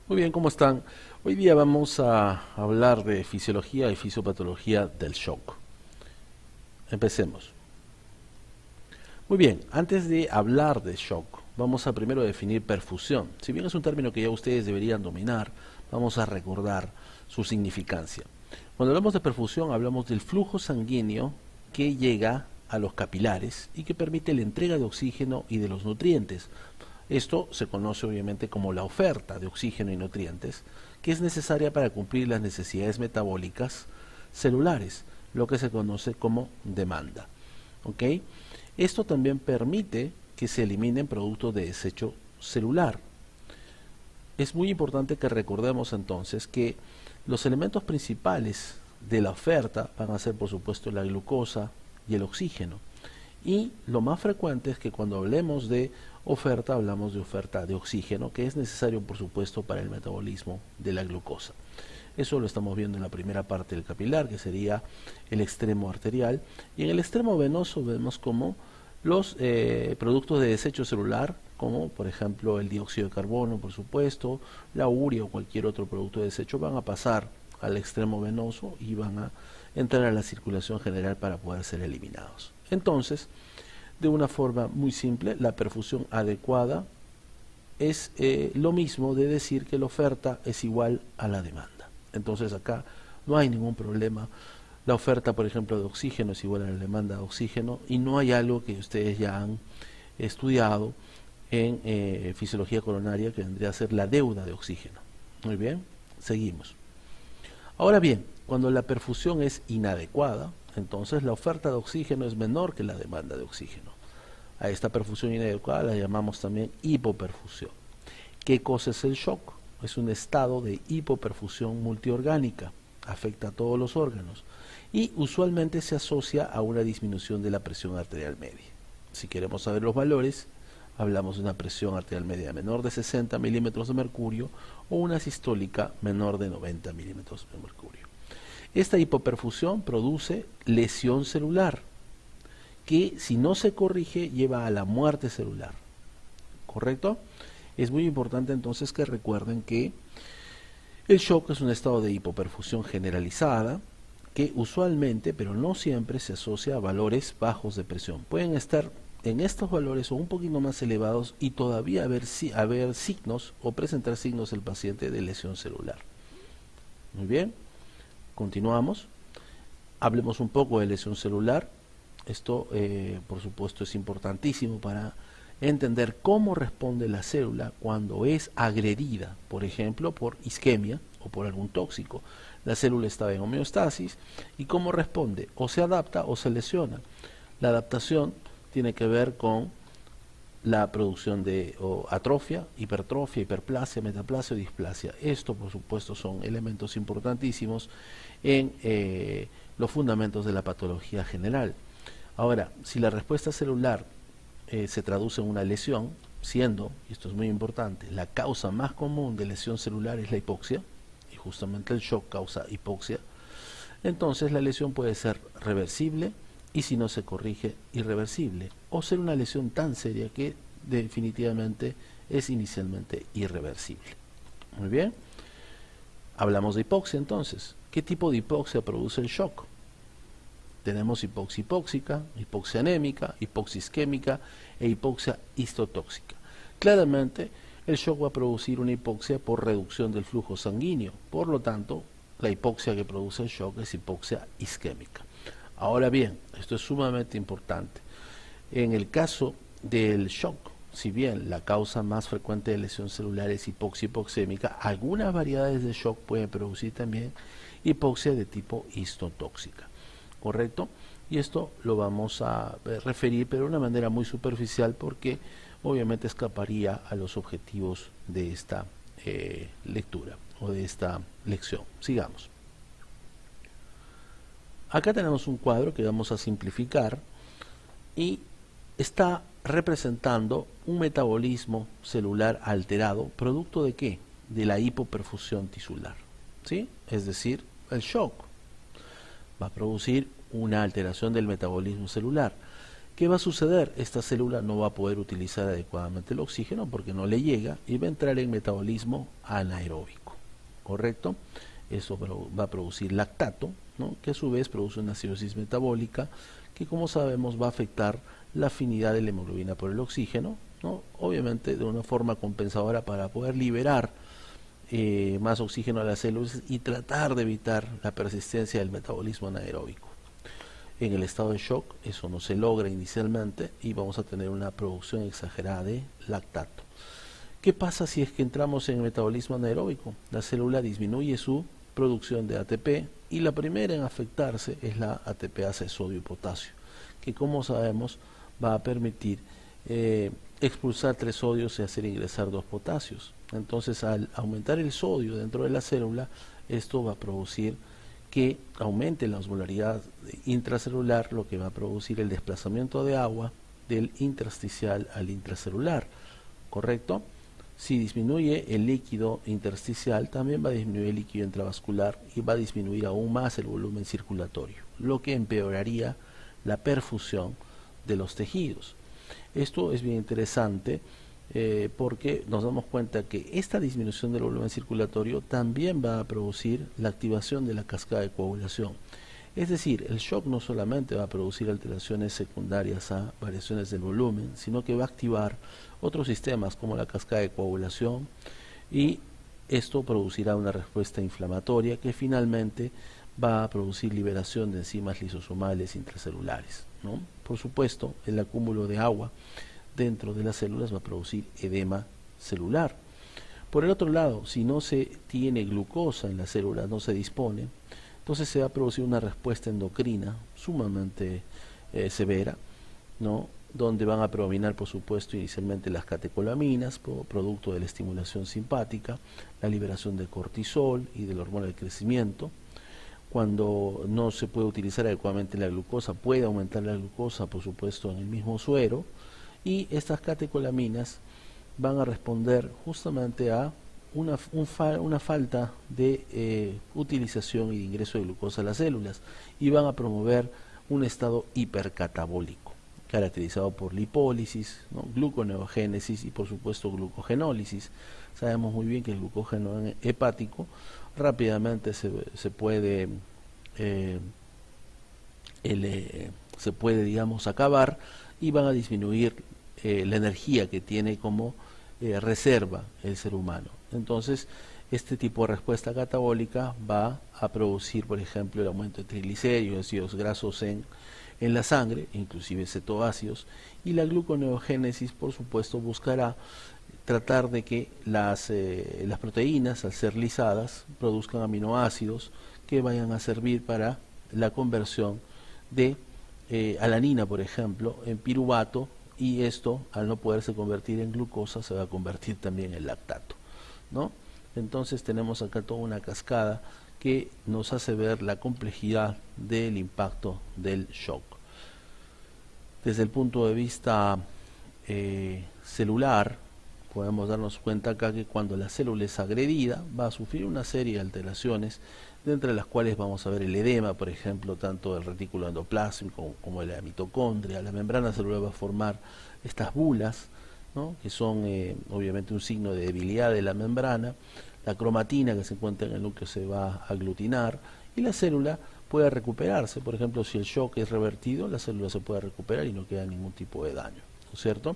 Muy bien, ¿cómo están? Hoy día vamos a hablar de fisiología y fisiopatología del shock. Empecemos. Muy bien, antes de hablar de shock, vamos a primero definir perfusión. Si bien es un término que ya ustedes deberían dominar, vamos a recordar su significancia. Cuando hablamos de perfusión, hablamos del flujo sanguíneo que llega a los capilares y que permite la entrega de oxígeno y de los nutrientes. Esto se conoce obviamente como la oferta de oxígeno y nutrientes, que es necesaria para cumplir las necesidades metabólicas celulares, lo que se conoce como demanda. ¿Ok? Esto también permite que se eliminen productos de desecho celular. Es muy importante que recordemos entonces que los elementos principales de la oferta van a ser, por supuesto, la glucosa y el oxígeno. Y lo más frecuente es que cuando hablemos de oferta, hablamos de oferta de oxígeno, que es necesario, por supuesto, para el metabolismo de la glucosa. Eso lo estamos viendo en la primera parte del capilar, que sería el extremo arterial. Y en el extremo venoso vemos como los productos de desecho celular, como por ejemplo el dióxido de carbono, por supuesto, la urea o cualquier otro producto de desecho, van a pasar al extremo venoso y van a entrar a la circulación general para poder ser eliminados. Entonces, de una forma muy simple, la perfusión adecuada es lo mismo de decir que la oferta es igual a la demanda. Entonces acá no hay ningún problema. La oferta, por ejemplo, de oxígeno es igual a la demanda de oxígeno y no hay algo que ustedes ya han estudiado en fisiología coronaria que vendría a ser la deuda de oxígeno. Muy bien, seguimos. Ahora bien, cuando la perfusión es inadecuada, entonces la oferta de oxígeno es menor que la demanda de oxígeno. A esta perfusión inadecuada la llamamos también hipoperfusión. ¿Qué cosa es el shock? Es un estado de hipoperfusión multiorgánica, afecta a todos los órganos y usualmente se asocia a una disminución de la presión arterial media. Si queremos saber los valores, hablamos de una presión arterial media menor de 60 milímetros de mercurio o una sistólica menor de 90 milímetros de mercurio. Esta hipoperfusión produce lesión celular, que si no se corrige lleva a la muerte celular. ¿Correcto? Es muy importante entonces que recuerden que el shock es un estado de hipoperfusión generalizada que usualmente, pero no siempre, se asocia a valores bajos de presión. Pueden estar en estos valores o un poquito más elevados y todavía haber signos o presentar signos del paciente de lesión celular. Muy bien, continuamos. Hablemos un poco de lesión celular. Esto, por supuesto, es importantísimo para entender cómo responde la célula cuando es agredida, por ejemplo, por isquemia o por algún tóxico. La célula está en homeostasis y cómo responde, o se adapta o se lesiona. La adaptación tiene que ver con la producción de atrofia, hipertrofia, hiperplasia, metaplasia o displasia. Esto, por supuesto, son elementos importantísimos en los fundamentos de la patología general. Ahora, si la respuesta celular se traduce en una lesión, siendo, y esto es muy importante, la causa más común de lesión celular es la hipoxia, y justamente el shock causa hipoxia, entonces la lesión puede ser reversible y si no se corrige, irreversible, o ser una lesión tan seria que definitivamente es inicialmente irreversible. Muy bien, hablamos de hipoxia entonces. ¿Qué tipo de hipoxia produce el shock? Tenemos hipoxia hipóxica, hipoxia anémica, hipoxia isquémica e hipoxia histotóxica. Claramente, el shock va a producir una hipoxia por reducción del flujo sanguíneo. Por lo tanto, la hipoxia que produce el shock es hipoxia isquémica. Ahora bien, esto es sumamente importante. En el caso del shock, si bien la causa más frecuente de lesión celular es hipoxia hipoxémica, algunas variedades de shock pueden producir también hipoxia de tipo histotóxica. ¿Correcto? Y esto lo vamos a referir, pero de una manera muy superficial, porque obviamente escaparía a los objetivos de esta lectura o de esta lección. Sigamos. Acá tenemos un cuadro que vamos a simplificar y está representando un metabolismo celular alterado, ¿producto de qué? De la hipoperfusión tisular, ¿sí? Es decir, el shock va a producir una alteración del metabolismo celular. ¿Qué va a suceder? Esta célula no va a poder utilizar adecuadamente el oxígeno porque no le llega y va a entrar en metabolismo anaeróbico, ¿correcto? Eso va a producir lactato, ¿no? Que a su vez produce una acidosis metabólica que, como sabemos, va a afectar la afinidad de la hemoglobina por el oxígeno, ¿no? Obviamente de una forma compensadora para poder liberar más oxígeno a las células y tratar de evitar la persistencia del metabolismo anaeróbico. En el estado de shock eso no se logra inicialmente y vamos a tener una producción exagerada de lactato. ¿Qué pasa si es que entramos en metabolismo anaeróbico? La célula disminuye su producción de ATP y la primera en afectarse es la ATPasa de sodio y potasio, que, como sabemos, va a permitir expulsar 3 sodios y hacer ingresar 2 potasios. Entonces, al aumentar el sodio dentro de la célula, esto va a producir que aumente la osmolaridad intracelular, lo que va a producir el desplazamiento de agua del intersticial al intracelular, ¿correcto? Si disminuye el líquido intersticial, también va a disminuir el líquido intravascular y va a disminuir aún más el volumen circulatorio, lo que empeoraría la perfusión de los tejidos. Esto es bien interesante porque nos damos cuenta que esta disminución del volumen circulatorio también va a producir la activación de la cascada de coagulación. Es decir, el shock no solamente va a producir alteraciones secundarias a variaciones del volumen, sino que va a activar otros sistemas como la cascada de coagulación, y esto producirá una respuesta inflamatoria que finalmente va a producir liberación de enzimas lisosomales intracelulares, ¿no? Por supuesto, el acúmulo de agua dentro de las células va a producir edema celular. Por el otro lado, si no se tiene glucosa en las células, no se dispone, entonces se va a producir una respuesta endocrina sumamente severa, ¿no? Donde van a predominar, por supuesto, inicialmente las catecolaminas, producto de la estimulación simpática, la liberación de cortisol y de la hormona del crecimiento. Cuando no se puede utilizar adecuadamente la glucosa, puede aumentar la glucosa, por supuesto, en el mismo suero, y estas catecolaminas van a responder justamente a una falta de utilización y de ingreso de glucosa a las células, y van a promover un estado hipercatabólico, caracterizado por lipólisis, ¿no?, gluconeogénesis y, por supuesto, glucogenólisis. Sabemos muy bien que el glucógeno hepático rápidamente se puede, digamos, acabar, y van a disminuir la energía que tiene como reserva el ser humano. Entonces, este tipo de respuesta catabólica va a producir, por ejemplo, el aumento de triglicéridos, ácidos grasos en la sangre, inclusive cetoácidos, y la gluconeogénesis, por supuesto, buscará tratar de que las proteínas, al ser lisadas, produzcan aminoácidos que vayan a servir para la conversión de alanina, por ejemplo, en piruvato, y esto, al no poderse convertir en glucosa, se va a convertir también en lactato, ¿no? Entonces tenemos acá toda una cascada que nos hace ver la complejidad del impacto del shock. Desde el punto de vista celular, podemos darnos cuenta acá que cuando la célula es agredida, va a sufrir una serie de alteraciones, de entre las cuales vamos a ver el edema, por ejemplo, tanto del retículo endoplásmico como de la mitocondria. La membrana celular va a formar estas bulas, ¿no?, que son obviamente un signo de debilidad de la membrana. La cromatina que se encuentra en el núcleo se va a aglutinar y la célula puede recuperarse. Por ejemplo, si el shock es revertido, la célula se puede recuperar y no queda ningún tipo de daño, ¿no es cierto?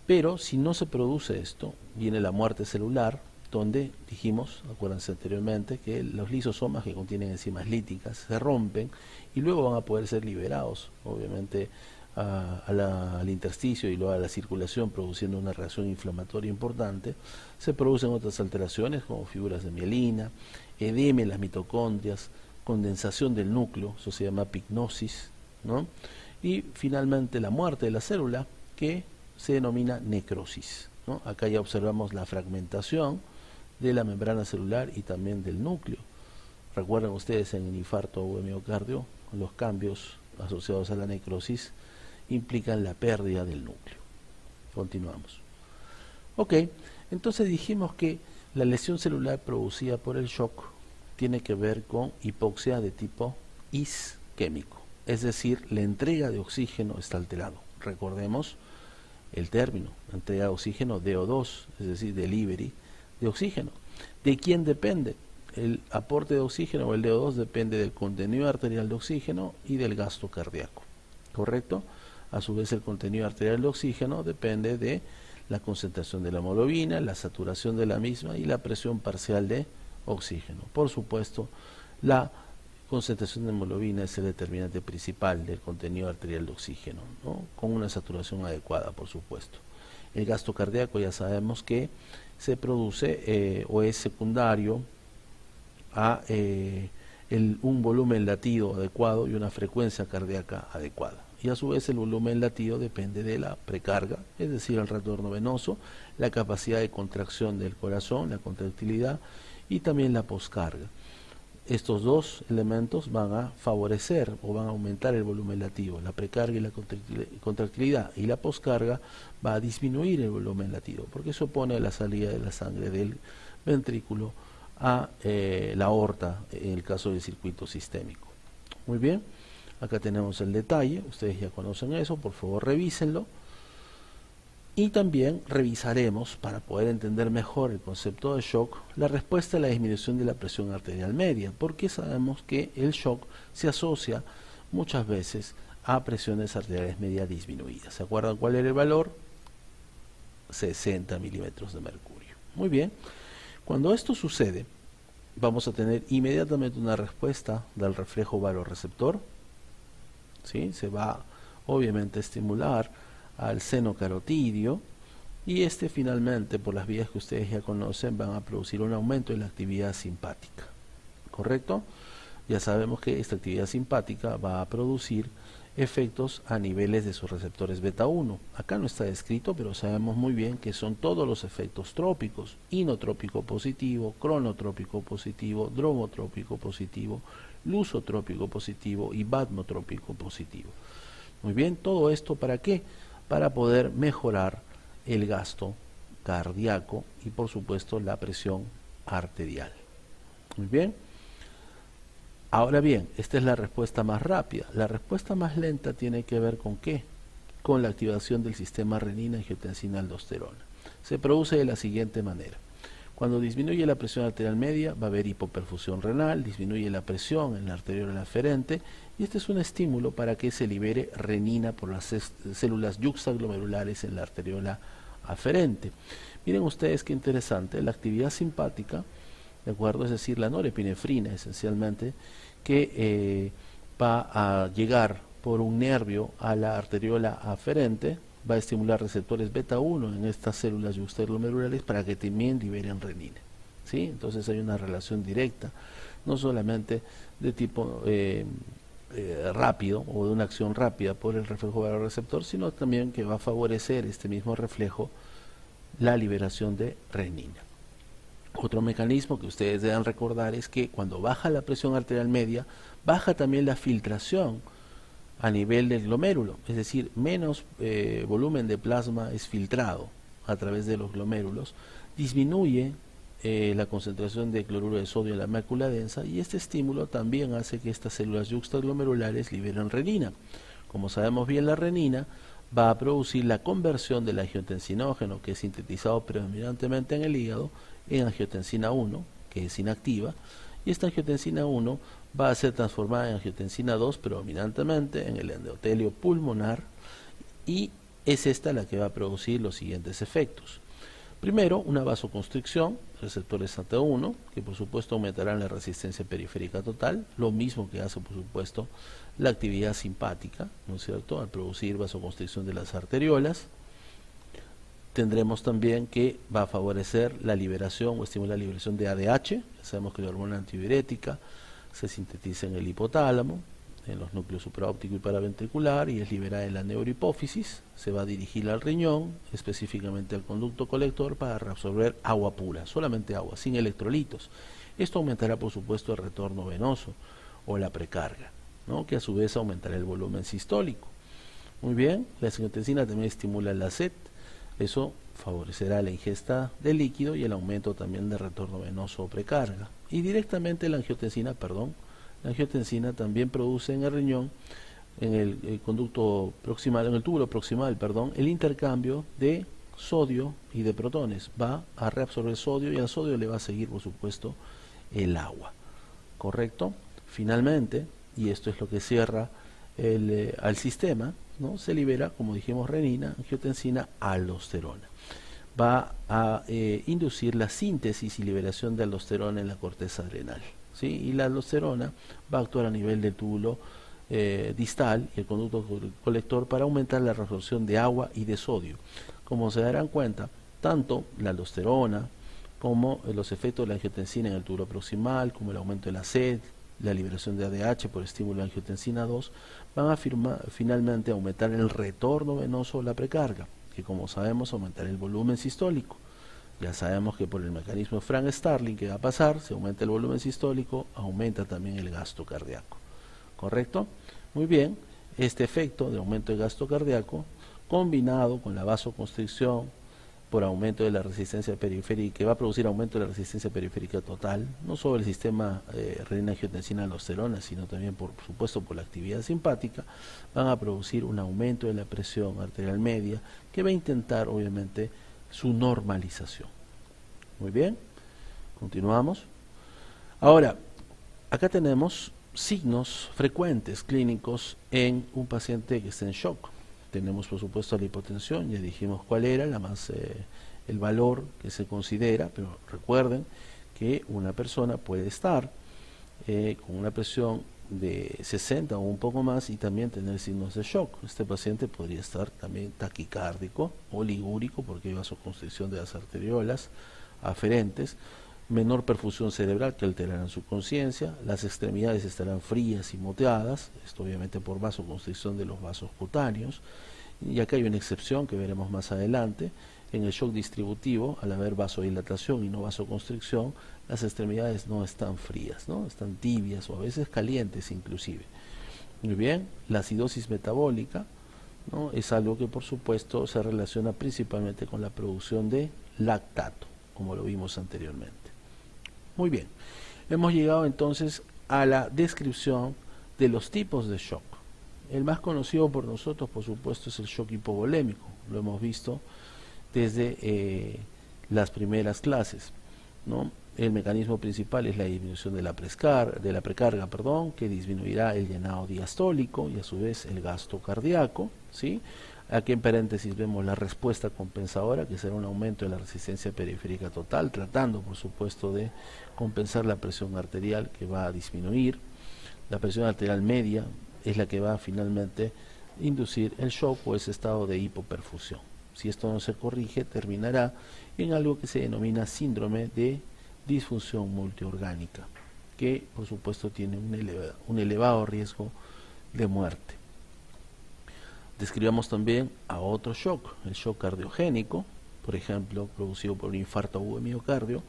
Pero si no se produce esto, viene la muerte celular, donde dijimos, acuérdense anteriormente, que los lisosomas, que contienen enzimas líticas, se rompen y luego van a poder ser liberados, obviamente, al intersticio y luego a la circulación, produciendo una reacción inflamatoria importante. Se producen otras alteraciones como fibras de mielina, edema en las mitocondrias, condensación del núcleo, eso se llama pignosis, ¿no? Y finalmente la muerte de la célula, que se denomina necrosis, ¿no? Acá ya observamos la fragmentación de la membrana celular y también del núcleo. Recuerden ustedes, en el infarto o miocardio, los cambios asociados a la necrosis implican la pérdida del núcleo. Continuamos. Ok, entonces dijimos que la lesión celular producida por el shock tiene que ver con hipoxia de tipo isquémico, es decir, la entrega de oxígeno está alterado. Recordemos el término, entrega de oxígeno DO2, es decir, delivery de oxígeno. ¿De quién depende? El aporte de oxígeno o el DO2 depende del contenido arterial de oxígeno y del gasto cardíaco, ¿correcto? A su vez el contenido arterial de oxígeno depende de la concentración de la hemoglobina, la saturación de la misma y la presión parcial de oxígeno. Por supuesto, la concentración de hemoglobina es el determinante principal del contenido arterial de oxígeno, ¿no? Con una saturación adecuada, por supuesto. El gasto cardíaco ya sabemos que se produce o es secundario a un volumen latido adecuado y una frecuencia cardíaca adecuada. Y a su vez el volumen latido depende de la precarga, es decir, el retorno venoso, la capacidad de contracción del corazón, la contractilidad y también la poscarga. Estos dos elementos van a favorecer o van a aumentar el volumen latido. La precarga y la contractilidad, y la poscarga va a disminuir el volumen latido, porque se opone a la salida de la sangre del ventrículo a la aorta en el caso del circuito sistémico. Muy bien, acá tenemos el detalle, ustedes ya conocen eso, por favor revísenlo. Y también revisaremos, para poder entender mejor el concepto de shock, la respuesta a la disminución de la presión arterial media, porque sabemos que el shock se asocia muchas veces a presiones arteriales medias disminuidas. ¿Se acuerdan cuál era el valor? 60 milímetros de mercurio. Muy bien, cuando esto sucede, vamos a tener inmediatamente una respuesta del reflejo vasoreceptor, ¿sí? Se va obviamente a estimular al seno carotidio y finalmente, por las vías que ustedes ya conocen, van a producir un aumento de la actividad simpática, ¿correcto? Ya sabemos que esta actividad simpática va a producir efectos a niveles de sus receptores beta 1. Acá no está descrito, pero sabemos muy bien que son todos los efectos trópicos: inotrópico positivo, cronotrópico positivo, dromotrópico positivo, lusotrópico positivo y batmotrópico positivo. Muy bien, todo esto ¿para qué? Para poder mejorar el gasto cardíaco y por supuesto la presión arterial. Muy bien. Ahora bien, esta es la respuesta más rápida. La respuesta más lenta tiene que ver ¿con qué? Con la activación del sistema renina-angiotensina-aldosterona. Se produce de la siguiente manera. Cuando disminuye la presión arterial media, va a haber hipoperfusión renal, disminuye la presión en la arteriola aferente, y este es un estímulo para que se libere renina por las células yuxtaglomerulares en la arteriola aferente. Miren ustedes qué interesante, la actividad simpática, ¿de acuerdo? Es decir, la norepinefrina esencialmente, que va a llegar por un nervio a la arteriola aferente, va a estimular receptores beta 1 en estas células yuxtaglomerulares para que también liberen renina, ¿sí? Entonces hay una relación directa, no solamente de tipo rápido o de una acción rápida por el reflejo vasoreceptor, sino también que va a favorecer este mismo reflejo la liberación de renina. Otro mecanismo que ustedes deben recordar es que cuando baja la presión arterial media, baja también la filtración a nivel del glomérulo, es decir, menos volumen de plasma es filtrado a través de los glomérulos, disminuye la concentración de cloruro de sodio en la mácula densa, y este estímulo también hace que estas células yuxtaglomerulares liberen renina. Como sabemos bien, la renina va a producir la conversión del angiotensinógeno, que es sintetizado predominantemente en el hígado, en angiotensina 1, que es inactiva, y esta angiotensina 1 va a ser transformada en angiotensina 2 predominantemente en el endotelio pulmonar, y es esta la que va a producir los siguientes efectos. Primero, una vasoconstricción, receptores SATA1, que por supuesto aumentarán la resistencia periférica total, lo mismo que hace por supuesto la actividad simpática, ¿no es cierto?, al producir vasoconstricción de las arteriolas. Tendremos también que va a favorecer la liberación o estimular la liberación de ADH. Sabemos que la hormona antidiurética se sintetiza en el hipotálamo, en los núcleos supraóptico y paraventricular, y es liberada en la neurohipófisis. Se va a dirigir al riñón, específicamente al conducto colector, para reabsorber agua pura, solamente agua, sin electrolitos. Esto aumentará por supuesto el retorno venoso o la precarga, ¿no?, que a su vez aumentará el volumen sistólico. Muy bien, la angiotensina también estimula la sed. Eso favorecerá la ingesta de líquido y el aumento también de retorno venoso o precarga. Y directamente la angiotensina también produce en el riñón en el conducto proximal, en el túbulo proximal, perdón, el intercambio de sodio y de protones. Va a reabsorber sodio y al sodio le va a seguir, por supuesto, el agua. ¿Correcto? Finalmente, y esto es lo que cierra al sistema, ¿no? Se libera, como dijimos, renina, angiotensina, aldosterona. Va a inducir la síntesis y liberación de aldosterona en la corteza adrenal, ¿sí? Y la aldosterona va a actuar a nivel del túbulo distal y el conducto colector para aumentar la reabsorción de agua y de sodio. Como se darán cuenta, tanto la aldosterona como los efectos de la angiotensina en el túbulo proximal, como el aumento de la sed, la liberación de ADH por estímulo de angiotensina 2, van a finalmente aumentar el retorno venoso o la precarga, que como sabemos aumentará el volumen sistólico. Ya sabemos que por el mecanismo de Frank-Starling, ¿qué va a pasar? Si aumenta el volumen sistólico, aumenta también el gasto cardíaco. ¿Correcto? Muy bien, este efecto de aumento de gasto cardíaco, combinado con la vasoconstricción por aumento de la resistencia periférica, que va a producir aumento de la resistencia periférica total, no solo el sistema renina-angiotensina-aldosterona, sino también, por supuesto, por la actividad simpática, van a producir un aumento de la presión arterial media, que va a intentar, obviamente, su normalización. Muy bien, continuamos. Ahora, acá tenemos signos frecuentes clínicos en un paciente que está en shock. Tenemos, por supuesto, la hipotensión, ya dijimos cuál era, el valor que se considera, pero recuerden que una persona puede estar con una presión de 60 o un poco más y también tener signos de shock. Este paciente podría estar también taquicárdico o ligúrico porque hay vasoconstricción de las arteriolas aferentes, menor perfusión cerebral que alterará su conciencia, las extremidades estarán frías y moteadas, esto obviamente por vasoconstricción de los vasos cutáneos, y acá hay una excepción que veremos más adelante. En el shock distributivo, al haber vasodilatación y no vasoconstricción, las extremidades no están frías, ¿no? Están tibias o a veces calientes inclusive. Muy bien, la acidosis metabólica, ¿no? Es algo que por supuesto se relaciona principalmente con la producción de lactato, como lo vimos anteriormente. Muy bien, hemos llegado entonces a la descripción de los tipos de shock. El más conocido por nosotros, por supuesto, es el shock hipovolémico. Lo hemos visto desde las primeras clases, ¿no? El mecanismo principal es la disminución de la precarga, que disminuirá el llenado diastólico y a su vez el gasto cardíaco, ¿sí? Aquí en paréntesis vemos la respuesta compensadora, que será un aumento de la resistencia periférica total, tratando por supuesto de compensar la presión arterial, que va a disminuir. La presión arterial media es la que va a finalmente inducir el shock o ese estado de hipoperfusión. Si esto no se corrige, terminará en algo que se denomina síndrome de disfunción multiorgánica, que por supuesto tiene un elevado riesgo de muerte. Describamos también a otro shock, el shock cardiogénico, por ejemplo, producido por un infarto agudo de miocardio,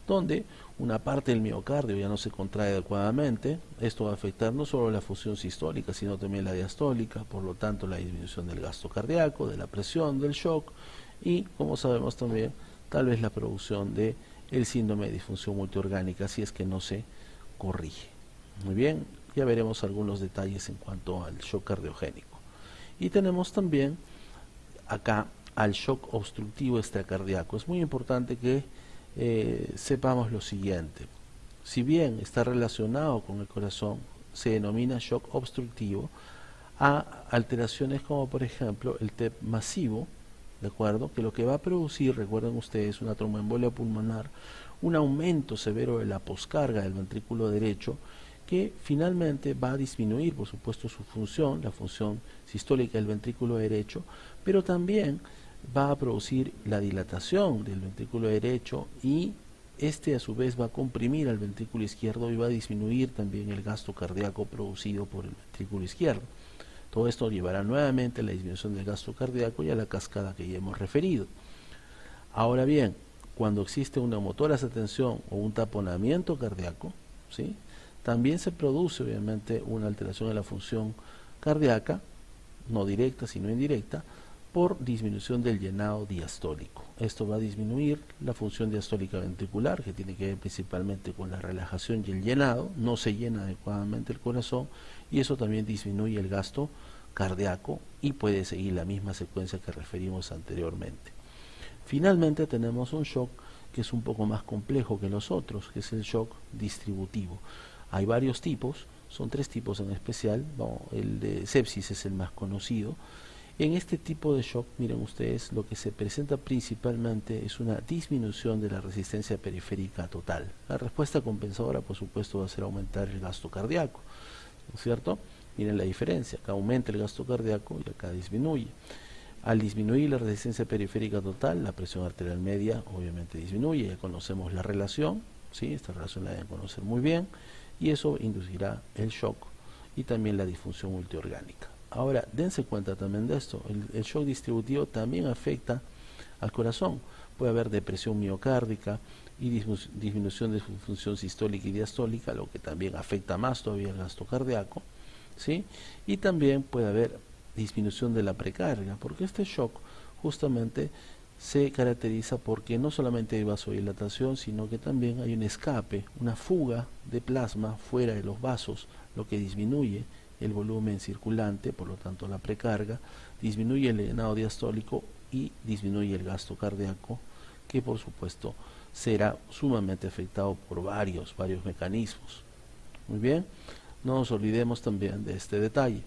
donde una parte del miocardio ya no se contrae adecuadamente. Esto va a afectar no solo la función sistólica, sino también la diastólica, por lo tanto la disminución del gasto cardíaco, de la presión, del shock y, como sabemos también, tal vez la producción de el síndrome de disfunción multiorgánica si es que no se corrige. Muy bien, ya veremos algunos detalles en cuanto al shock cardiogénico. Y tenemos también acá al shock obstructivo extracardíaco. Es muy importante que sepamos lo siguiente. Si bien está relacionado con el corazón, se denomina shock obstructivo a alteraciones como por ejemplo el TEP masivo, ¿de acuerdo? Que lo que va a producir, recuerden ustedes, una tromboembolia pulmonar, un aumento severo de la poscarga del ventrículo derecho, que finalmente va a disminuir, por supuesto, su función, la función sistólica del ventrículo derecho, pero también va a producir la dilatación del ventrículo derecho y este a su vez va a comprimir al ventrículo izquierdo y va a disminuir también el gasto cardíaco producido por el ventrículo izquierdo. Todo esto llevará nuevamente a la disminución del gasto cardíaco y a la cascada que ya hemos referido. Ahora bien, cuando existe una neumotórax de tensión o un taponamiento cardíaco, ¿sí?, también se produce obviamente una alteración de la función cardíaca, no directa sino indirecta, por disminución del llenado diastólico. Esto va a disminuir la función diastólica ventricular, que tiene que ver principalmente con la relajación y el llenado. No se llena adecuadamente el corazón y eso también disminuye el gasto cardíaco y puede seguir la misma secuencia que referimos anteriormente. Finalmente tenemos un shock que es un poco más complejo que los otros, que es el shock distributivo. Hay varios tipos, son 3 tipos en especial. Bueno, el de sepsis es el más conocido. En este tipo de shock, miren ustedes, lo que se presenta principalmente es una disminución de la resistencia periférica total. La respuesta compensadora, por supuesto, va a ser aumentar el gasto cardíaco, ¿no es cierto? Miren la diferencia, acá aumenta el gasto cardíaco y acá disminuye. Al disminuir la resistencia periférica total, la presión arterial media obviamente disminuye. Ya conocemos la relación, ¿sí? Esta relación la deben conocer muy bien, y eso inducirá el shock y también la disfunción multiorgánica. Ahora, dense cuenta también de esto, el shock distributivo también afecta al corazón. Puede haber depresión miocárdica y disminución de su función sistólica y diastólica, lo que también afecta más todavía el gasto cardíaco, ¿sí? Y también puede haber disminución de la precarga, porque este shock justamente se caracteriza porque no solamente hay vasodilatación, sino que también hay un escape, una fuga de plasma fuera de los vasos, lo que disminuye el volumen circulante, por lo tanto la precarga, disminuye el llenado diastólico y disminuye el gasto cardíaco, que por supuesto será sumamente afectado por varios mecanismos. Muy bien, no nos olvidemos también de este detalle.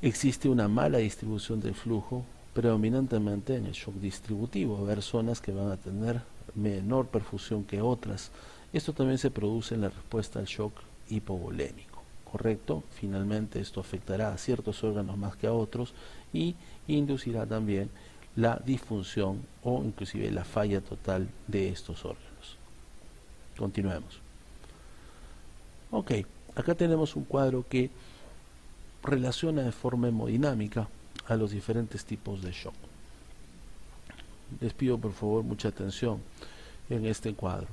Existe una mala distribución del flujo, predominantemente en el shock distributivo. Va a haber zonas que van a tener menor perfusión que otras. Esto también se produce en la respuesta al shock hipovolémico, ¿correcto? Finalmente esto afectará a ciertos órganos más que a otros y inducirá también la disfunción o inclusive la falla total de estos órganos. Continuemos. Ok, acá tenemos un cuadro que relaciona de forma hemodinámica a los diferentes tipos de shock. Les pido por favor mucha atención en este cuadro.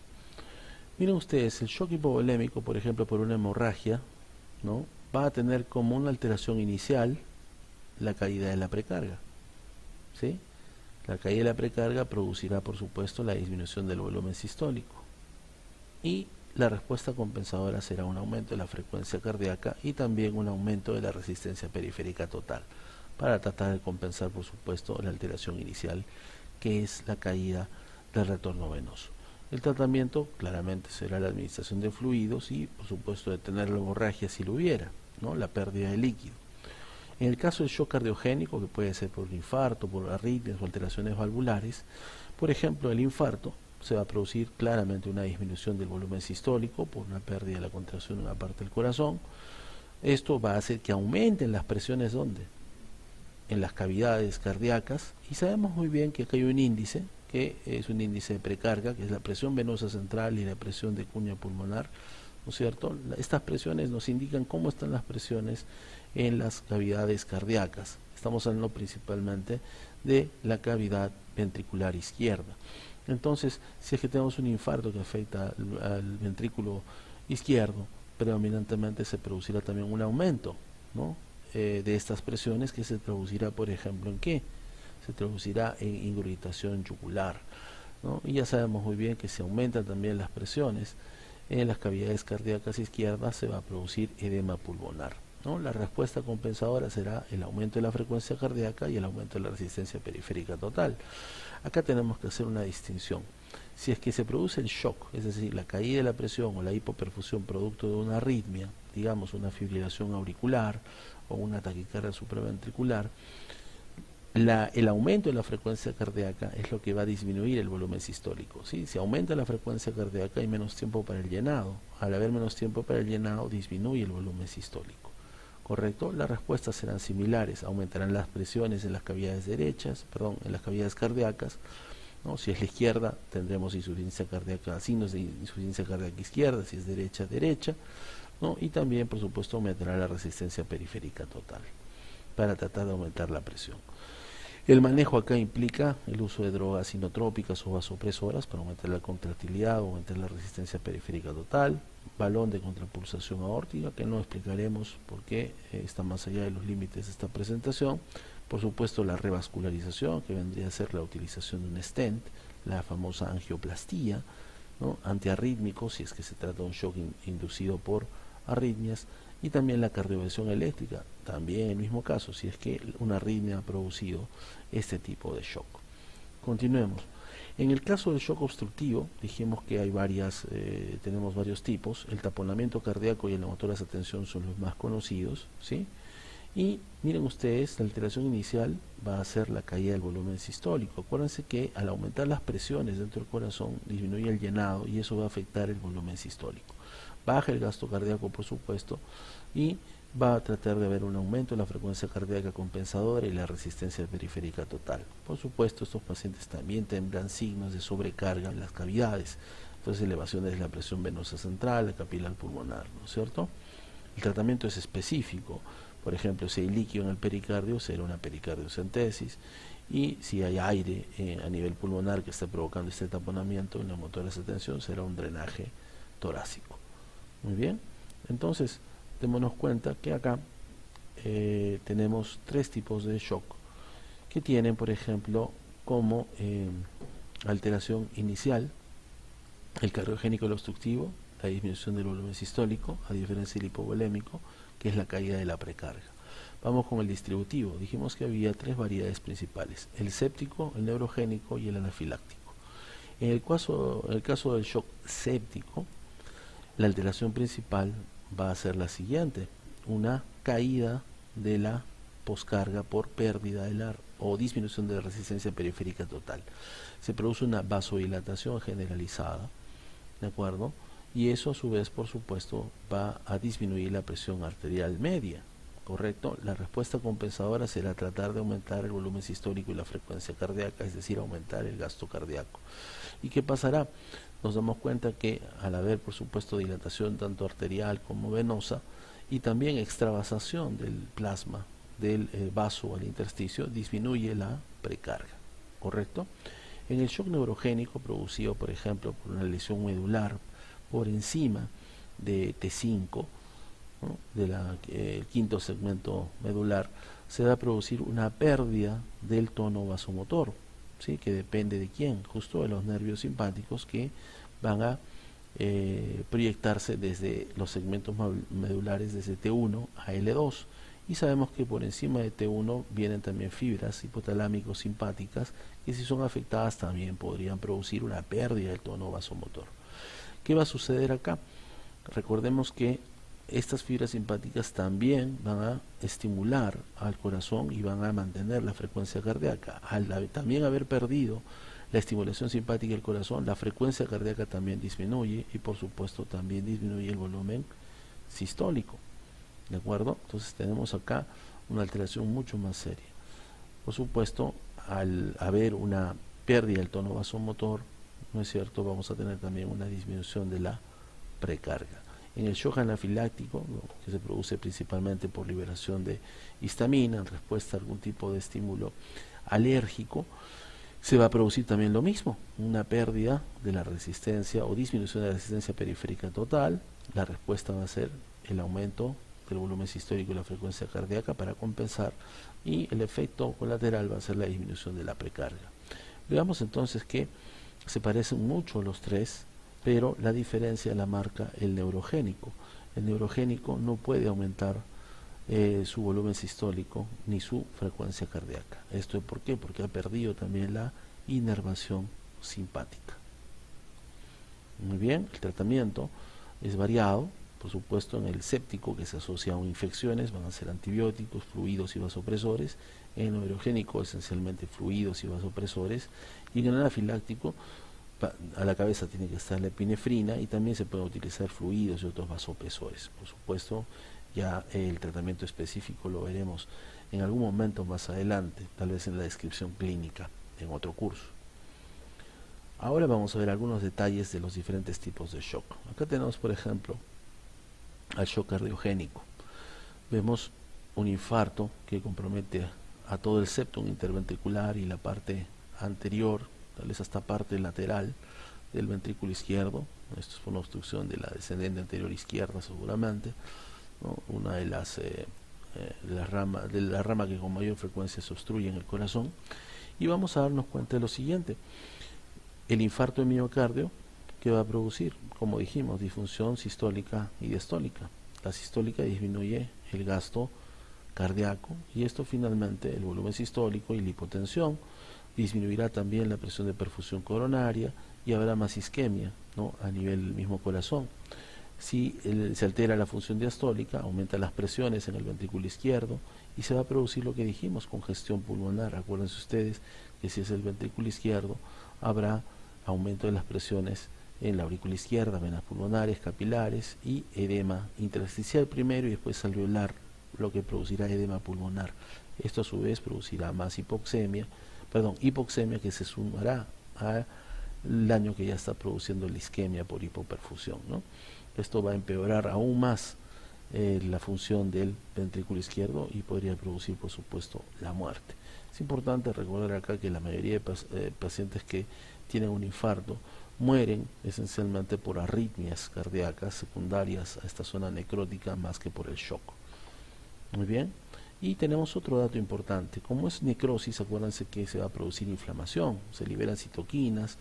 Miren ustedes, el shock hipovolémico, por ejemplo, por una hemorragia, ¿no?, va a tener como una alteración inicial la caída de la precarga, ¿sí? La caída de la precarga producirá, por supuesto, la disminución del volumen sistólico y la respuesta compensadora será un aumento de la frecuencia cardíaca y también un aumento de la resistencia periférica total, para tratar de compensar, por supuesto, la alteración inicial, que es la caída del retorno venoso. El tratamiento claramente será la administración de fluidos y, por supuesto, detener la hemorragia si lo hubiera, ¿no?, la pérdida de líquido. En el caso del shock cardiogénico, que puede ser por infarto, por arritmias o alteraciones valvulares, por ejemplo, el infarto, se va a producir claramente una disminución del volumen sistólico por una pérdida de la contracción en una parte del corazón. Esto va a hacer que aumenten las presiones, ¿dónde?, en las cavidades cardíacas, y sabemos muy bien que acá hay un índice, que es un índice de precarga, que es la presión venosa central y la presión de cuña pulmonar, ¿no es cierto? Estas presiones nos indican cómo están las presiones en las cavidades cardíacas. Estamos hablando principalmente de la cavidad ventricular izquierda. Entonces, si es que tenemos un infarto que afecta al ventrículo izquierdo, predominantemente se producirá también un aumento, ¿no?, de estas presiones, que se traducirá, por ejemplo, ¿en qué? Se traducirá en ingurgitación yugular, ¿no? Y ya sabemos muy bien que si aumentan también las presiones en las cavidades cardíacas izquierdas, se va a producir edema pulmonar, ¿no? La respuesta compensadora será el aumento de la frecuencia cardíaca y el aumento de la resistencia periférica total. Acá tenemos que hacer una distinción. Si es que se produce el shock, es decir, la caída de la presión o la hipoperfusión producto de una arritmia, digamos una fibrilación auricular o una taquicardia supraventricular, el aumento de la frecuencia cardíaca es lo que va a disminuir el volumen sistólico, ¿sí? Si aumenta la frecuencia cardíaca hay menos tiempo para el llenado. Al haber menos tiempo para el llenado, disminuye el volumen sistólico, ¿correcto? Las respuestas serán similares, aumentarán las presiones en las cavidades en las cavidades cardíacas, ¿no? Si es la izquierda, tendremos insuficiencia cardíaca, signos de insuficiencia cardíaca izquierda; si es derecha, derecha, ¿no? Y también, por supuesto, aumentará la resistencia periférica total, para tratar de aumentar la presión. El manejo acá implica el uso de drogas inotrópicas o vasopresoras para aumentar la contractilidad o aumentar la resistencia periférica total, balón de contrapulsación aórtica, que no explicaremos porque está más allá de los límites de esta presentación, Por supuesto, la revascularización, que vendría a ser la utilización de un stent, la famosa angioplastía, ¿no? Antiarrítmico, si es que se trata de un shock inducido por arritmias, y también la cardioversión eléctrica, también el mismo caso, si es que una arritmia ha producido este tipo de shock. Continuemos. En el caso del shock obstructivo, dijimos que hay tenemos varios tipos. El taponamiento cardíaco y el neumotórax de tensión son los más conocidos, ¿sí? Y miren ustedes, la alteración inicial va a ser la caída del volumen sistólico. Acuérdense que al aumentar las presiones dentro del corazón disminuye el llenado y eso va a afectar el volumen sistólico. Baja el gasto cardíaco, por supuesto, y va a tratar de haber un aumento en la frecuencia cardíaca compensadora y la resistencia periférica total. Por supuesto, estos pacientes también tendrán signos de sobrecarga en las cavidades, entonces elevaciones de la presión venosa central, la capilar pulmonar, ¿no es cierto? El tratamiento es específico. Por ejemplo, si hay líquido en el pericardio, será una pericardiocentesis, y si hay aire a nivel pulmonar que está provocando este taponamiento en la neumotórax de tensión, será un drenaje torácico. Muy bien, entonces démonos cuenta que acá tenemos tres tipos de shock que tienen, por ejemplo, como alteración inicial el cardiogénico y el obstructivo, la disminución del volumen sistólico, a diferencia del hipovolémico, que es la caída de la precarga. Vamos con el distributivo. Dijimos que había tres variedades principales: el séptico, el neurogénico y el anafiláctico. En el caso del shock séptico, la alteración principal va a ser la siguiente: una caída de la poscarga por pérdida o disminución de la resistencia periférica total. Se produce una vasodilatación generalizada, ¿de acuerdo? Y eso a su vez, por supuesto, va a disminuir la presión arterial media, ¿correcto? La respuesta compensadora será tratar de aumentar el volumen sistólico y la frecuencia cardíaca, es decir, aumentar el gasto cardíaco. ¿Y qué pasará? Nos damos cuenta que al haber, por supuesto, dilatación tanto arterial como venosa y también extravasación del plasma del vaso al intersticio, disminuye la precarga, ¿correcto? En el shock neurogénico producido, por ejemplo, por una lesión medular por encima de T5, ¿no?, del quinto segmento medular, se va a producir una pérdida del tono vasomotor, ¿sí?, que depende de quién, justo de los nervios simpáticos, que van a proyectarse desde los segmentos medulares desde T1 a L2, y sabemos que por encima de T1 vienen también fibras hipotalámicos simpáticas que, si son afectadas, también podrían producir una pérdida del tono vasomotor. ¿Qué va a suceder acá? Recordemos que estas fibras simpáticas también van a estimular al corazón y van a mantener la frecuencia cardíaca. Al también haber perdido la estimulación simpática del corazón, la frecuencia cardíaca también disminuye y, por supuesto, también disminuye el volumen sistólico, ¿de acuerdo? Entonces tenemos acá una alteración mucho más seria. Por supuesto, al haber una pérdida del tono vasomotor, ¿no es cierto?, vamos a tener también una disminución de la precarga. En el shock anafiláctico, ¿no?, que se produce principalmente por liberación de histamina en respuesta a algún tipo de estímulo alérgico, se va a producir también lo mismo, una pérdida de la resistencia o disminución de la resistencia periférica total. La respuesta va a ser el aumento del volumen sistólico y la frecuencia cardíaca para compensar, y el efecto colateral va a ser la disminución de la precarga. Veamos entonces que se parecen mucho los tres, pero la diferencia la marca el neurogénico. El neurogénico no puede aumentar su volumen sistólico ni su frecuencia cardíaca. ¿Esto es por qué? Porque ha perdido también la inervación simpática. Muy bien, el tratamiento es variado. Por supuesto, en el séptico, que se asocia a infecciones, van a ser antibióticos, fluidos y vasopresores. En el neurogénico, esencialmente fluidos y vasopresores. Y en el anafiláctico, a la cabeza tiene que estar la epinefrina, y también se pueden utilizar fluidos y otros vasopresores. Por supuesto, ya el tratamiento específico lo veremos en algún momento más adelante, tal vez en la descripción clínica, en otro curso. Ahora vamos a ver algunos detalles de los diferentes tipos de shock. Acá tenemos, por ejemplo, al shock cardiogénico. Vemos un infarto que compromete a todo el septum interventricular y la parte anterior, tal vez hasta parte lateral del ventrículo izquierdo. Esto es por una obstrucción de la descendente anterior izquierda, seguramente, ¿no? Una de las de la rama que con mayor frecuencia se obstruye en el corazón, y vamos a darnos cuenta de lo siguiente: el infarto de miocardio, ¿qué va a producir? Como dijimos, disfunción sistólica y diastólica. La sistólica disminuye el gasto cardíaco y esto finalmente, el volumen sistólico y la hipotensión, disminuirá también la presión de perfusión coronaria y habrá más isquemia, ¿no?, a nivel del mismo corazón. Si se altera la función diastólica, aumentan las presiones en el ventrículo izquierdo y se va a producir lo que dijimos, congestión pulmonar. Acuérdense ustedes que si es el ventrículo izquierdo, habrá aumento de las presiones en la aurícula izquierda, venas pulmonares, capilares y edema intersticial primero y después alveolar, lo que producirá edema pulmonar. Esto a su vez producirá más hipoxemia que se sumará al daño que ya está produciendo la isquemia por hipoperfusión, ¿no? Esto va a empeorar aún más la función del ventrículo izquierdo y podría producir, por supuesto, la muerte. Es importante recordar acá que la mayoría de pacientes que tienen un infarto mueren esencialmente por arritmias cardíacas secundarias a esta zona necrótica más que por el shock. Muy bien. Y tenemos otro dato importante: como es necrosis, acuérdense que se va a producir inflamación, se liberan citoquinas,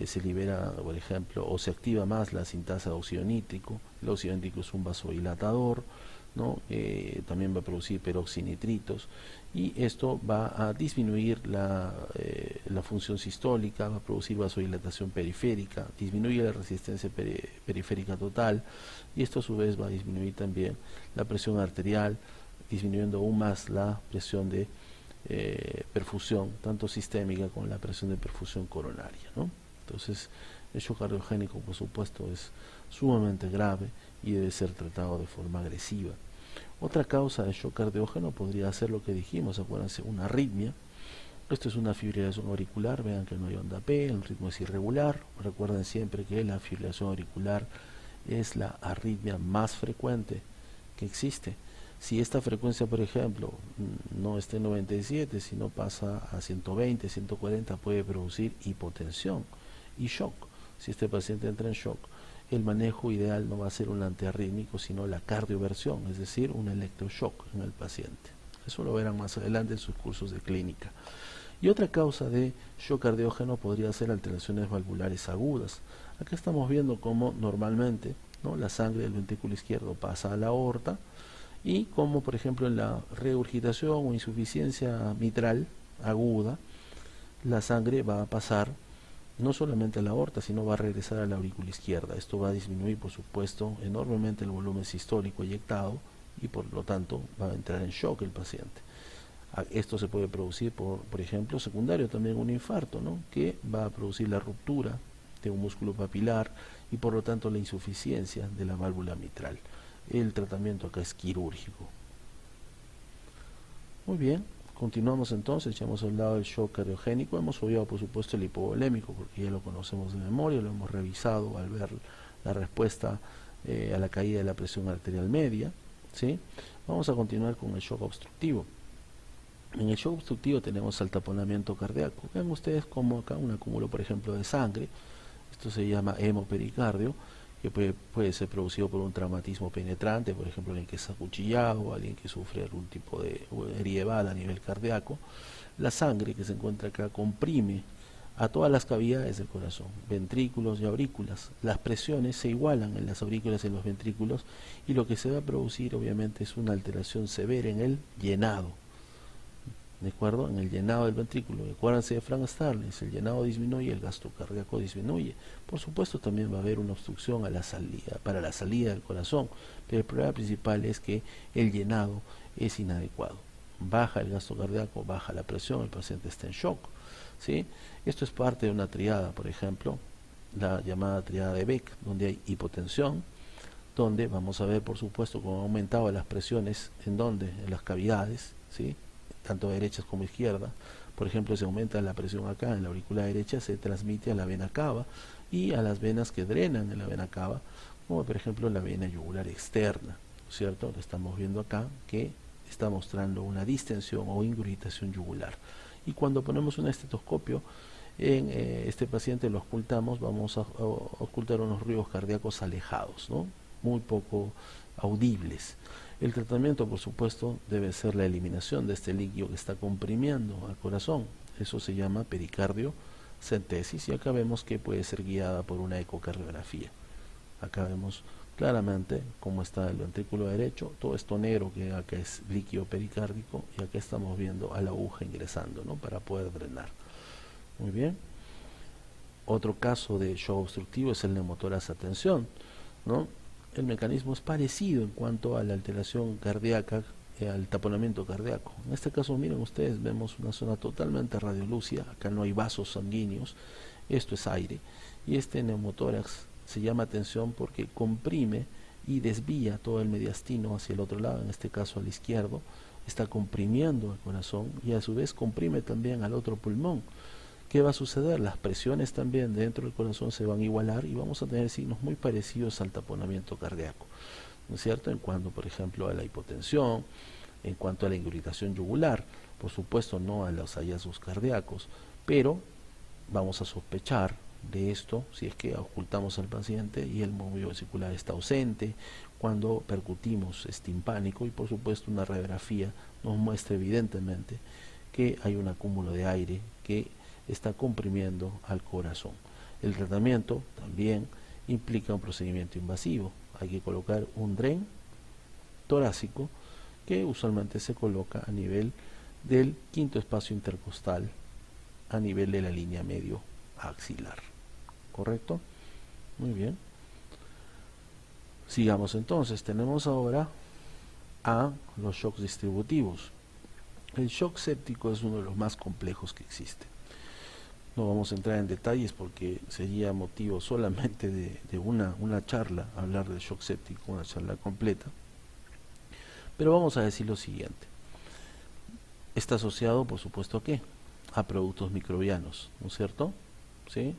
se libera, por ejemplo, o se activa más la sintasa de óxido nítrico. El óxido nítrico es un vasodilatador, ¿no? También va a producir peroxinitritos y esto va a disminuir la función sistólica, va a producir vasodilatación periférica, disminuye la resistencia periférica total y esto a su vez va a disminuir también la presión arterial, disminuyendo aún más la presión de perfusión, tanto sistémica como la presión de perfusión coronaria, ¿no? Entonces, el shock cardiogénico, por supuesto, es sumamente grave y debe ser tratado de forma agresiva. Otra causa de shock cardiógeno podría ser lo que dijimos, acuérdense, una arritmia. Esto es una fibrilación auricular, vean que no hay onda P, el ritmo es irregular. Recuerden siempre que la fibrilación auricular es la arritmia más frecuente que existe. Si esta frecuencia, por ejemplo, no está en 97, sino pasa a 120, 140, puede producir hipotensión y shock. Si este paciente entra en shock, el manejo ideal no va a ser un antiarrítmico, sino la cardioversión, es decir, un electroshock en el paciente. Eso lo verán más adelante en sus cursos de clínica. Y otra causa de shock cardiógeno podría ser alteraciones valvulares agudas. Acá estamos viendo cómo normalmente, ¿no?, la sangre del ventrículo izquierdo pasa a la aorta, y como por ejemplo en la regurgitación o insuficiencia mitral aguda, la sangre va a pasar no solamente a la aorta, sino va a regresar a la aurícula izquierda. Esto va a disminuir, por supuesto, enormemente el volumen sistólico eyectado y por lo tanto va a entrar en shock el paciente. Esto se puede producir por ejemplo, secundario también un infarto, ¿no?, que va a producir la ruptura de un músculo papilar y por lo tanto la insuficiencia de la válvula mitral. El tratamiento acá es quirúrgico. Muy bien, continuamos entonces. Ya hemos hablado del shock cardiogénico, hemos obviado por supuesto el hipovolémico porque ya lo conocemos de memoria, lo hemos revisado al ver la respuesta a la caída de la presión arterial media, ¿sí? Vamos a continuar con el shock obstructivo. En el shock obstructivo tenemos el taponamiento cardíaco. Vean ustedes como acá un acúmulo, por ejemplo, de sangre. Esto se llama hemopericardio, que puede ser producido por un traumatismo penetrante, por ejemplo alguien que es acuchillado o alguien que sufre algún tipo de herida de bala a nivel cardíaco. La sangre que se encuentra acá comprime a todas las cavidades del corazón, ventrículos y aurículas. Las presiones se igualan en las aurículas y en los ventrículos y lo que se va a producir obviamente es una alteración severa en el llenado, ¿de acuerdo? En el llenado del ventrículo. Acuérdense de Frank Starling, el llenado disminuye, el gasto cardíaco disminuye. Por supuesto también va a haber una obstrucción a la salida, para la salida del corazón, pero el problema principal es que el llenado es inadecuado. Baja el gasto cardíaco, baja la presión, el paciente está en shock, ¿sí? Esto es parte de una triada, por ejemplo, la llamada triada de Beck, donde hay hipotensión, donde vamos a ver por supuesto cómo han aumentado las presiones en las cavidades, ¿sí?, tanto derechas como izquierdas. Por ejemplo, se aumenta la presión acá en la aurícula derecha, se transmite a la vena cava y a las venas que drenan en la vena cava, como por ejemplo la vena yugular externa, ¿cierto? Lo estamos viendo acá que está mostrando una distensión o ingurgitación yugular. Y cuando ponemos un estetoscopio en este paciente, lo ocultamos, vamos a ocultar unos ruidos cardíacos alejados, ¿no?, muy poco audibles. El tratamiento, por supuesto, debe ser la eliminación de este líquido que está comprimiendo al corazón. Eso se llama pericardiocentesis y acá vemos que puede ser guiada por una ecocardiografía. Acá vemos claramente cómo está el ventrículo derecho, todo esto negro que acá es líquido pericárdico y acá estamos viendo a la aguja ingresando, ¿no?, para poder drenar. Muy bien. Otro caso de shock obstructivo es el neumotórax a tensión, ¿no? El mecanismo es parecido en cuanto a la alteración cardíaca, al taponamiento cardíaco. En este caso, miren ustedes, vemos una zona totalmente radiolúcida, acá no hay vasos sanguíneos, esto es aire, y este neumotórax se llama tensión porque comprime y desvía todo el mediastino hacia el otro lado, en este caso al izquierdo, está comprimiendo el corazón y a su vez comprime también al otro pulmón. ¿Qué va a suceder? Las presiones también dentro del corazón se van a igualar y vamos a tener signos muy parecidos al taponamiento cardíaco, ¿no es cierto? En cuanto, por ejemplo, a la hipotensión, en cuanto a la irritación yugular, por supuesto no a los hallazgos cardíacos, pero vamos a sospechar de esto si es que ocultamos al paciente y el movimiento vesicular está ausente, cuando percutimos es timpánico y por supuesto una radiografía nos muestra evidentemente que hay un acúmulo de aire que está comprimiendo al corazón. El tratamiento también implica un procedimiento invasivo. Hay que colocar un DREN torácico que usualmente se coloca a nivel del quinto espacio intercostal, a nivel de la línea medio axilar. ¿Correcto? Muy bien. Sigamos entonces. Tenemos ahora a los shocks distributivos. El shock séptico es uno de los más complejos que existe. No vamos a entrar en detalles porque sería motivo solamente de una charla, hablar del shock séptico, una charla completa. Pero vamos a decir lo siguiente. Está asociado, por supuesto, ¿a qué? A productos microbianos, ¿no es cierto? ¿Sí?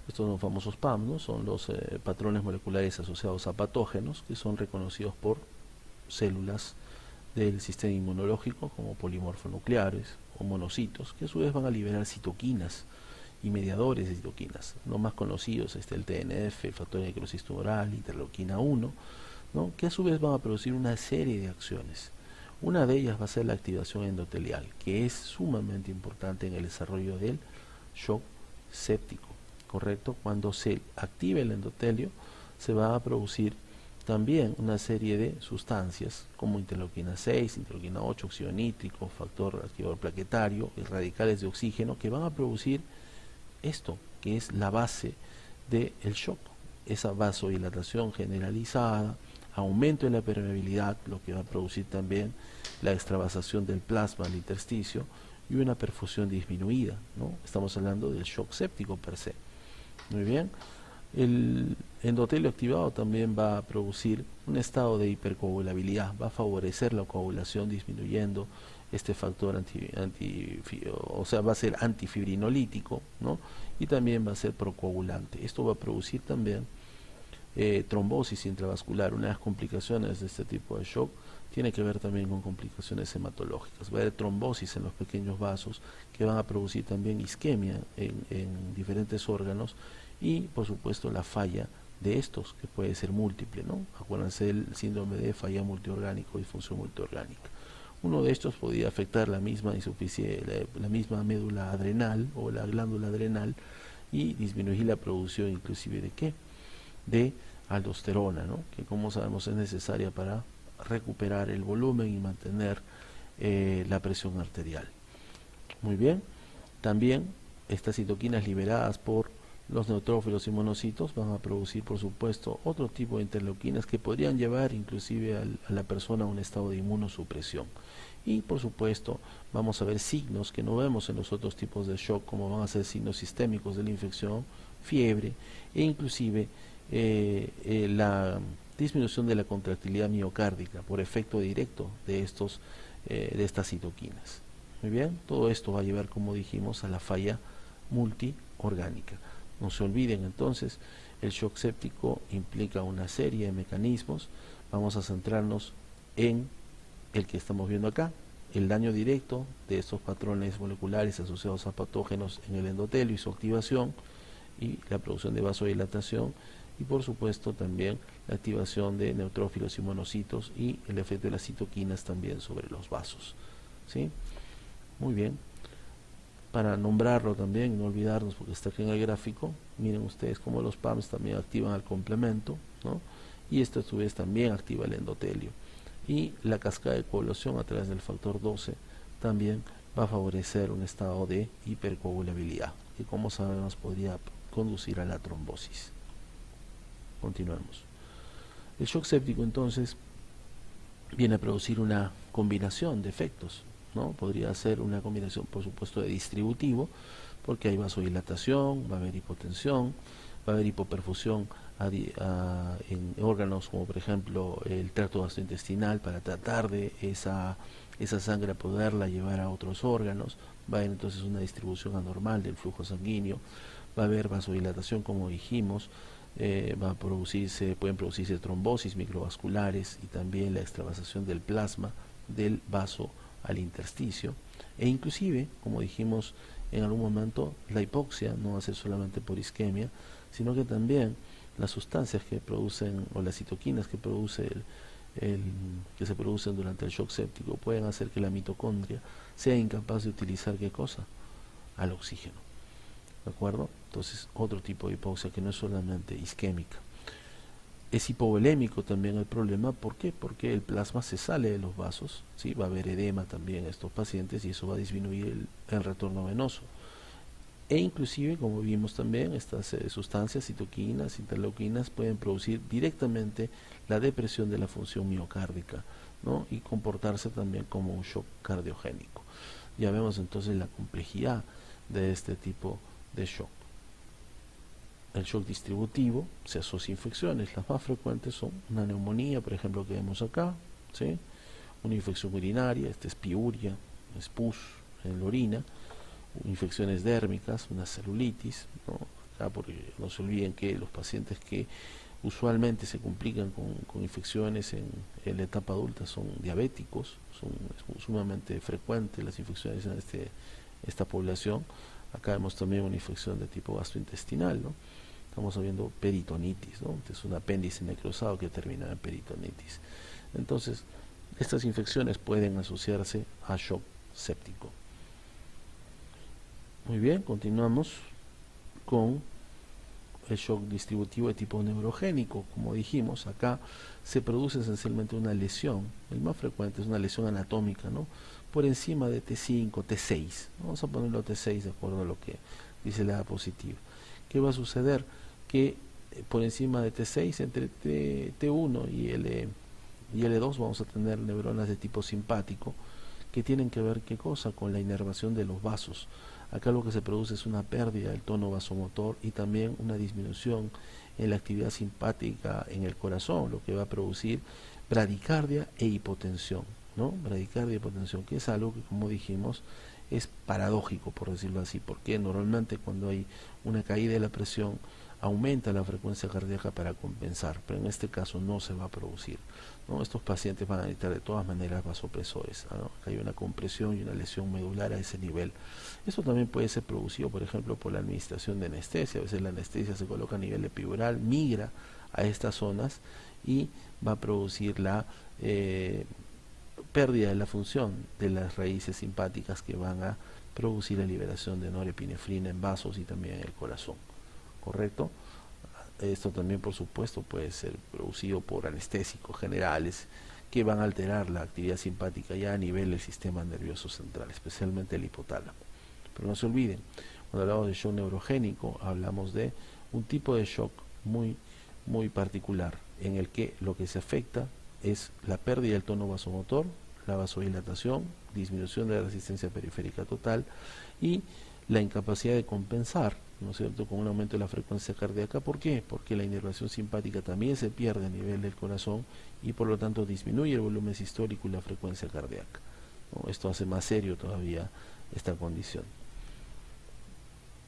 Estos son los famosos PAM, ¿no? Son los patrones moleculares asociados a patógenos que son reconocidos por células del sistema inmunológico como polimorfonucleares o monocitos, que a su vez van a liberar citoquinas y mediadores de citoquinas. Los más conocidos es el TNF, el factor de necrosis tumoral, interleuquina 1, ¿no?, que a su vez van a producir una serie de acciones. Una de ellas va a ser la activación endotelial, que es sumamente importante en el desarrollo del shock séptico, ¿correcto? Cuando se active el endotelio, se va a producir también una serie de sustancias como interleuquina 6, interleuquina 8, óxido nítrico, factor activador plaquetario y radicales de oxígeno que van a producir esto, que es la base del shock, esa vasodilatación generalizada, aumento de la permeabilidad, lo que va a producir también la extravasación del plasma al intersticio y una perfusión disminuida, ¿no? Estamos hablando del shock séptico per se. Muy bien. El endotelio activado también va a producir un estado de hipercoagulabilidad, va a favorecer la coagulación disminuyendo este factor o sea, va a ser antifibrinolítico, ¿no? Y también va a ser procoagulante. Esto va a producir también trombosis intravascular. Una de las complicaciones de este tipo de shock tiene que ver también con complicaciones hematológicas. Va a haber trombosis en los pequeños vasos que van a producir también isquemia en diferentes órganos y por supuesto la falla de estos, que puede ser múltiple, ¿no? Acuérdense del síndrome de falla multiorgánico, disfunción multiorgánica. Uno de estos podría afectar la misma la misma médula adrenal o la glándula adrenal y disminuir la producción inclusive de ¿qué? De aldosterona, ¿no?, que como sabemos es necesaria para recuperar el volumen y mantener la presión arterial. Muy bien. También estas citoquinas liberadas por los neutrófilos y monocitos van a producir, por supuesto, otro tipo de interleuquinas que podrían llevar inclusive a la persona a un estado de inmunosupresión. Y por supuesto vamos a ver signos que no vemos en los otros tipos de shock, como van a ser signos sistémicos de la infección, fiebre e inclusive la disminución de la contractilidad miocárdica por efecto directo de estas citoquinas. Muy bien, todo esto va a llevar, como dijimos, a la falla multiorgánica. No se olviden entonces, el shock séptico implica una serie de mecanismos. Vamos a centrarnos en el que estamos viendo acá, el daño directo de estos patrones moleculares asociados a patógenos en el endotelio y su activación y la producción de vasodilatación y por supuesto también la activación de neutrófilos y monocitos y el efecto de las citoquinas también sobre los vasos, ¿sí? Muy bien. Para nombrarlo también, no olvidarnos porque está aquí en el gráfico, miren ustedes cómo los PAMs también activan al complemento, ¿no? Y esto a su vez también activa el endotelio. Y la cascada de coagulación a través del factor 12 también va a favorecer un estado de hipercoagulabilidad, que como sabemos podría conducir a la trombosis. Continuemos. El shock séptico entonces viene a producir una combinación de efectos, ¿no? Podría ser una combinación, por supuesto, de distributivo, porque hay vasodilatación, va a haber hipotensión, va a haber hipoperfusión en órganos como por ejemplo el tracto gastrointestinal para tratar de esa sangre poderla llevar a otros órganos, va a haber entonces una distribución anormal del flujo sanguíneo, va a haber vasodilatación como dijimos, pueden producirse trombosis microvasculares y también la extravasación del plasma del vaso al intersticio, e inclusive, como dijimos en algún momento, la hipoxia no va a ser solamente por isquemia, sino que también las sustancias que producen o las citoquinas que que se producen durante el shock séptico pueden hacer que la mitocondria sea incapaz de utilizar ¿qué cosa? Al oxígeno, ¿de acuerdo? Entonces otro tipo de hipoxia que no es solamente isquémica. Es hipovolémico también el problema, ¿por qué? Porque el plasma se sale de los vasos, ¿sí? Va a haber edema también en estos pacientes y eso va a disminuir el retorno venoso. E inclusive, como vimos también, estas sustancias, citoquinas, interleuquinas, pueden producir directamente la depresión de la función miocárdica, ¿no? Y comportarse también como un shock cardiogénico. Ya vemos entonces la complejidad de este tipo de shock. El shock distributivo se asocia a infecciones. Las más frecuentes son una neumonía, por ejemplo, que vemos acá, ¿sí? Una infección urinaria, es piuria, es pus en la orina, infecciones dérmicas, una celulitis, ¿no? Acá porque no se olviden que los pacientes que usualmente se complican con infecciones en la etapa adulta son diabéticos, es sumamente frecuentes las infecciones en esta población. Acá vemos también una infección de tipo gastrointestinal, ¿no? Estamos viendo peritonitis, ¿no? Es un apéndice necrosado que termina en peritonitis. Entonces, estas infecciones pueden asociarse a shock séptico. Muy bien, continuamos con el shock distributivo de tipo neurogénico. Como dijimos, acá se produce esencialmente una lesión, el más frecuente es una lesión anatómica, ¿no? Por encima de T5, T6, vamos a ponerlo T6 de acuerdo a lo que dice la diapositiva. ¿Qué va a suceder? Que por encima de T6, entre T1 y L2 vamos a tener neuronas de tipo simpático que tienen que ver ¿qué cosa? Con la inervación de los vasos. Acá lo que se produce es una pérdida del tono vasomotor y también una disminución en la actividad simpática en el corazón, lo que va a producir bradicardia e hipotensión, ¿no? Bradicardia y hipotensión, que es algo que, como dijimos, es paradójico, por decirlo así, porque normalmente cuando hay una caída de la presión aumenta la frecuencia cardíaca para compensar, pero en este caso no se va a producir, ¿no? Estos pacientes van a necesitar de todas maneras vasopresores, ¿no? Hay una compresión y una lesión medular a ese nivel. Esto también puede ser producido, por ejemplo, por la administración de anestesia. A veces la anestesia se coloca a nivel epidural, migra a estas zonas y va a producir la pérdida de la función de las raíces simpáticas que van a producir la liberación de norepinefrina en vasos y también en el corazón. ¿Correcto? Esto también, por supuesto, puede ser producido por anestésicos generales que van a alterar la actividad simpática ya a nivel del sistema nervioso central, especialmente el hipotálamo. Pero no se olviden, cuando hablamos de shock neurogénico, hablamos de un tipo de shock muy particular, en el que lo que se afecta es la pérdida del tono vasomotor, la vasodilatación, disminución de la resistencia periférica total y la incapacidad de compensar, ¿no es cierto?, con un aumento de la frecuencia cardíaca. ¿Por qué? Porque la inervación simpática también se pierde a nivel del corazón y por lo tanto disminuye el volumen sistólico y la frecuencia cardíaca, ¿no? Esto hace más serio todavía esta condición.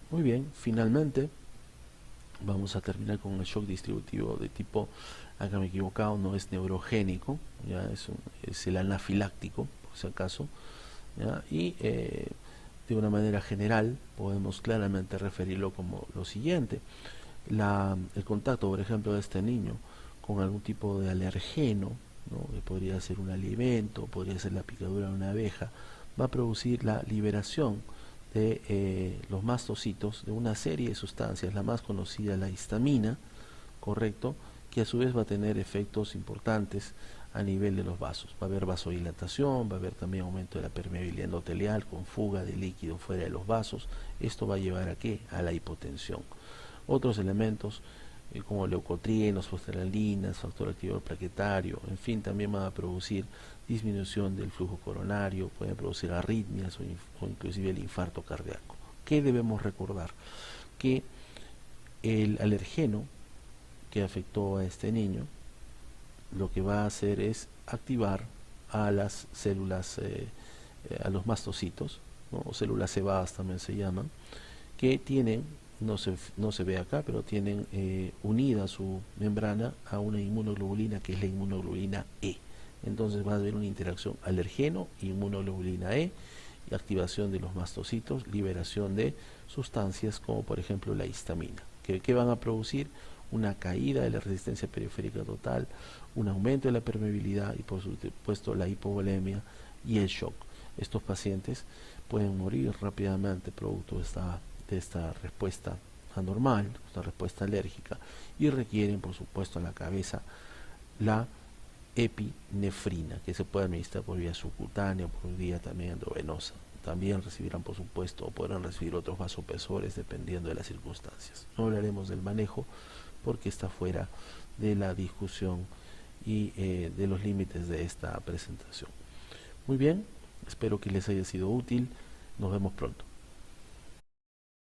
Muy bien, finalmente vamos a terminar con el shock distributivo de tipo, acá me he equivocado, no es neurogénico, ya es el anafiláctico, por si acaso, ¿ya? Y de una manera general podemos claramente referirlo como lo siguiente: el contacto, por ejemplo, de este niño con algún tipo de alergeno, ¿no? Que podría ser un alimento, podría ser la picadura de una abeja, va a producir la liberación de los mastocitos de una serie de sustancias, la más conocida, la histamina, correcto, que a su vez va a tener efectos importantes a nivel de los vasos. Va a haber vasodilatación, va a haber también aumento de la permeabilidad endotelial con fuga de líquido fuera de los vasos. Esto va a llevar a ¿qué? A la hipotensión. Otros elementos como leucotrienos, fosferalinas, factor activador plaquetario, en fin, también van a producir disminución del flujo coronario, pueden producir arritmias o inclusive el infarto cardíaco. ¿Qué debemos recordar? Que el alergeno que afectó a este niño lo que va a hacer es activar a las células, a los mastocitos, ¿no? O células cebadas también se llaman, que tienen, no se ve acá, pero tienen unida su membrana a una inmunoglobulina que es la inmunoglobulina E. Entonces va a haber una interacción alergeno, inmunoglobulina E, y activación de los mastocitos, liberación de sustancias como por ejemplo la histamina, que van a producir una caída de la resistencia periférica total, un aumento de la permeabilidad y por supuesto la hipovolemia y el shock. Estos pacientes pueden morir rápidamente producto de esta respuesta anormal, esta respuesta alérgica, y requieren por supuesto en la cabeza la epinefrina, que se puede administrar por vía subcutánea o por vía también endovenosa. También recibirán por supuesto o podrán recibir otros vasopresores dependiendo de las circunstancias. No hablaremos del manejo porque está fuera de la discusión y de los límites de esta presentación. Muy bien, espero que les haya sido útil. Nos vemos pronto.